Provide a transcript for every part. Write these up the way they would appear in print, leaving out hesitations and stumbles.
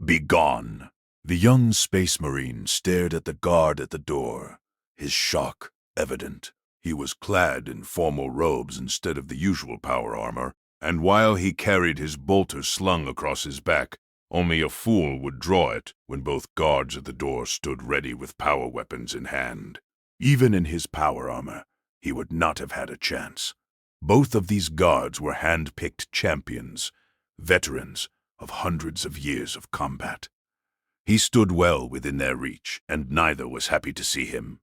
Begone! The young space marine stared at the guard at the door, his shock evident. He was clad in formal robes instead of the usual power armor, and while he carried his bolter slung across his back, only a fool would draw it when both guards at the door stood ready with power weapons in hand. Even in his power armor, he would not have had a chance. Both of these guards were hand-picked champions, veterans of hundreds of years of combat. He stood well within their reach, and neither was happy to see him.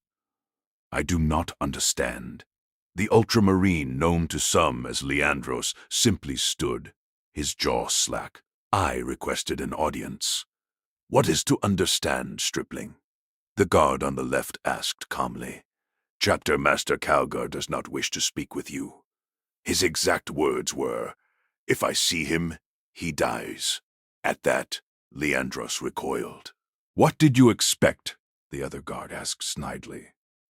I do not understand. The ultramarine, known to some as Leandros, simply stood, his jaw slack. I requested an audience. What is to understand, stripling? The guard on the left asked calmly. Chapter Master Calgar does not wish to speak with you. His exact words were, if I see him, he dies. At that, Leandros recoiled. What did you expect? The other guard asked snidely.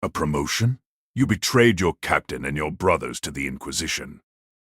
A promotion? You betrayed your captain and your brothers to the Inquisition.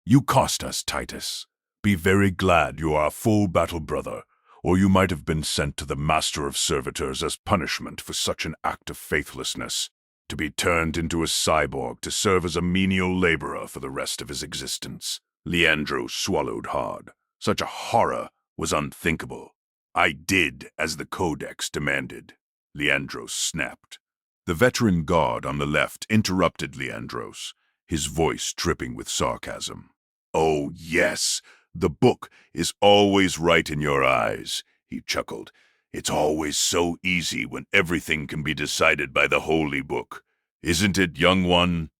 You cost us, Titus. Be very glad you are a full battle brother, or you might have been sent to the Master of Servitors as punishment for such an act of faithlessness, to be turned into a cyborg to serve as a menial laborer for the rest of his existence. Leandros swallowed hard. Such a horror was unthinkable. I did as the Codex demanded, Leandros snapped. The veteran guard on the left interrupted Leandros, his voice dripping with sarcasm. Oh, yes, the book is always right in your eyes, he chuckled. It's always so easy when everything can be decided by the Holy Book. Isn't it, young one?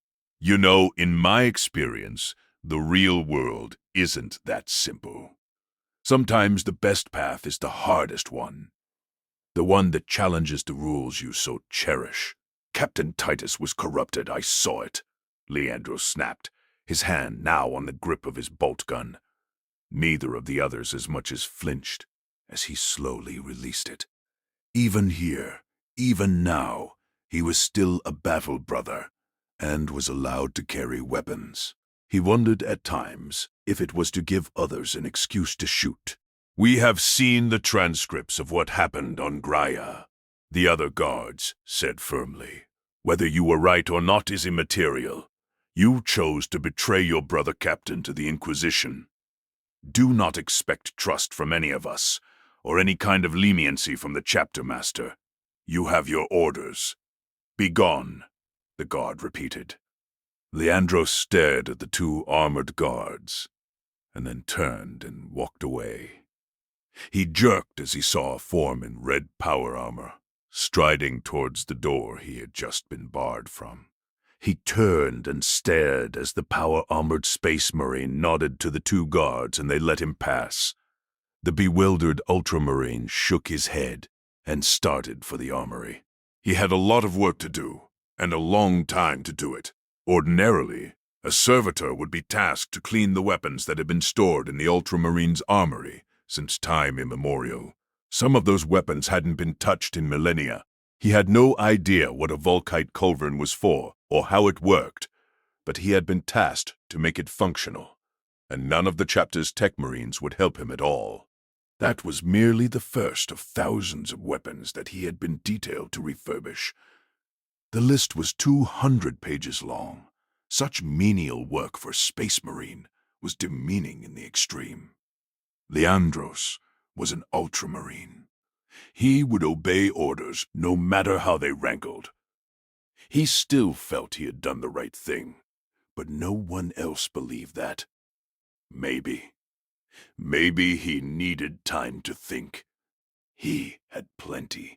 You know, in my experience, the real world isn't that simple. Sometimes the best path is the hardest one, the one that challenges the rules you so cherish. Captain Titus was corrupted, I saw it, Leandros snapped, his hand now on the grip of his bolt gun. Neither of the others as much as flinched as he slowly released it. Even here, even now, he was still a battle brother, and was allowed to carry weapons. He wondered at times if it was to give others an excuse to shoot. We have seen the transcripts of what happened on Graia, the other guards said firmly. Whether you were right or not is immaterial. You chose to betray your brother captain to the Inquisition. Do not expect trust from any of us, or any kind of leniency from the chapter master. You have your orders. Begone, the guard repeated. Leandros stared at the two armored guards, and then turned and walked away. He jerked as he saw a form in red power armor, striding towards the door he had just been barred from. He turned and stared as the power-armored space marine nodded to the two guards and they let him pass. The bewildered ultramarine shook his head and started for the armory. He had a lot of work to do, and a long time to do it. Ordinarily, a servitor would be tasked to clean the weapons that had been stored in the ultramarine's armory since time immemorial. Some of those weapons hadn't been touched in millennia. He had no idea what a Volkite culverin was for or how it worked, but he had been tasked to make it functional, and none of the chapter's tech marines would help him at all. That was merely the first of thousands of weapons that he had been detailed to refurbish. The list was 200 pages long. Such menial work for a space marine was demeaning in the extreme. Leandros was an ultramarine. He would obey orders no matter how they rankled. He still felt he had done the right thing, but no one else believed that. Maybe he needed time to think. He had plenty.